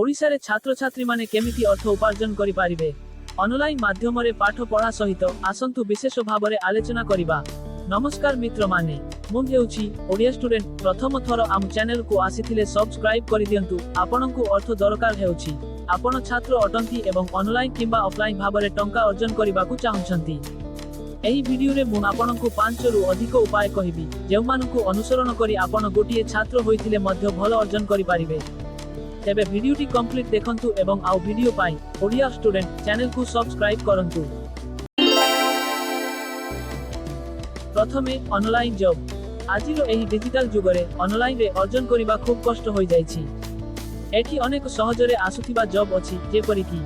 ओडिशारे छात्र छात्री माने केमिति अर्थ उपार्जन करि पारिबे ऑनलाइन माध्यमरे पाठ पढ़ा सहित आसंतु विशेष भाबरे आलोचना करिबा। नमस्कार मित्र माने मु हेउछि ओडिया स्टूडेंट प्रथम थर आम चैनल को आसीथिले सब्सक्राइब करि दियंतु। आपनकु अर्थ दरकार हेउछि आपण छात्र अटंती एवं ऑनलाइन किंबा ऑफलाइन भाबरे टंका अर्जन करिबाकु चाहुछंती। एही वीडियो रे मु आपनकु 5 रु अधिक उपाय कहिबी जेउमानकु अनुसरण करी आपण गोटिए छात्र होइथिले मध्य भल अर्जन करि पारिबे। तेबे वीडियोटी कंप्लीट देखंतु एवं आउ वीडियो पाई ओडिया स्टूडेंट चैनल को सब्सक्राइब करंतु। प्रथमे ऑनलाइन जॉब। आजिरो एही डिजिटल जुगरे ऑनलाइन रे अर्जन करिबा खूब कष्ट होई जाईछि। एठी अनेक सहजरे आसुथिबा जॉब अछि जेपरि कि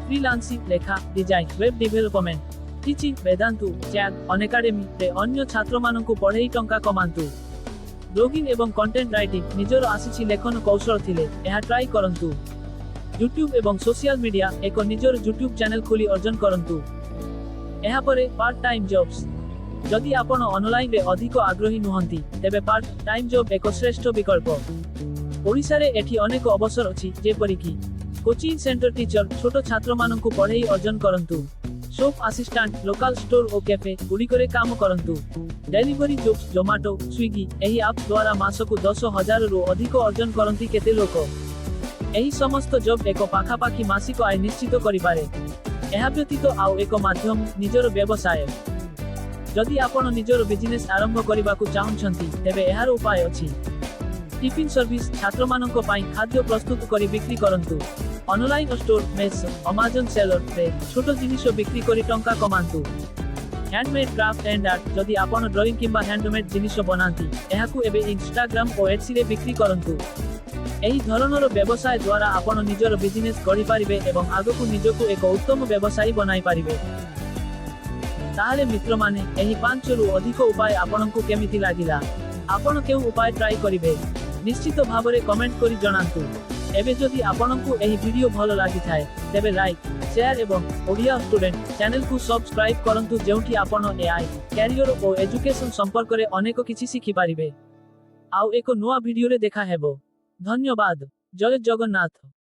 फ्रीलांसिंग, लेखा, design, web development, teaching, Vedantu, chat, Unacademy रे अन्य छात्र माननकु पढ़ेई टंका कमांतु। ब्लॉगिंग एवं कंटेंट राइटिंग निजर आसीछि लेखन कौशल थिले एहा ट्राई करंतु। यूट्यूब एवं सोशल मीडिया एक निजर यूट्यूब चैनल खोली अर्जन करंतु। एहा परे पार्ट टाइम जॉब्स। जदि आपण ऑनलाइन रे अधिक आग्रही नुहंती तेबे पार्ट टाइम जॉब एक श्रेष्ठ विकल्प। ओडिसा रे एठी अनेक अवसर अछि जेपरि कि कोचिंग सेंटर टीचर, छोट छात्र माननकु पढ़ेई अर्जन करंतु। शॉप असिस्टेंट, लोकल स्टोर ओ कैफे गुड़िकरे काम करंतु। डेलीवरी जॉब्स, जोमाटो, स्विगी एही ऐप द्वारा मासकु 10,000 रु अधिक अर्जन करंती केते लोक। एही समस्त जॉब एक पाखापाखी मासिक आय निश्चित करि पारे। एहा व्यतीत आउ एक माध्यम निजर व्यवसाय। जदि आपण निजर बिजनेस आरंभ करिबाकु चाहुछंती तेबे एहार उपाय अछि। टिफिन सर्विस, छात्र माननक पई खाद्य प्रस्तुत करि बिक्री करंतु। ऑनलाइन स्टोर, मेस, अमेज़न सेलर रे छोट जिनिस बिक्री करि टंका कमांतु। Handmade craft and art. जदि आपण ड्राइंग किंबा हैंडमेड जिनिस बनांती एहाकु एबे इंस्टाग्राम ओ एट्सी रे बिक्री करंतु। एही धरणर व्यवसाय द्वारा आपण निजर बिजनेस गढ़ी पारिबे एवं आगकु निजकु एक उत्तम व्यवसायी बनाई पारिबे। ताहाले मित्र माने एही 5 रु अधिक उपाय आपनकु केमिति लागिला? आपण केउ उपाय ट्राई करिवे निश्चित भाबरे कमेंट करि जणांतु। एबे जदि आपनकु एही वीडियो भल लागि थाए तेबे लाइक, शेयर एवं ओडिया स्टूडेंट चैनल को सब्सक्राइब करंतु जेउठी आपण एआई, कैरियर ओ एजुकेशन संपर्क रे अनेक किछि सिखि पारिबे। आउ एको नुवा वीडियो रे देखा हेबो। धन्यवाद। जय जगन्नाथ।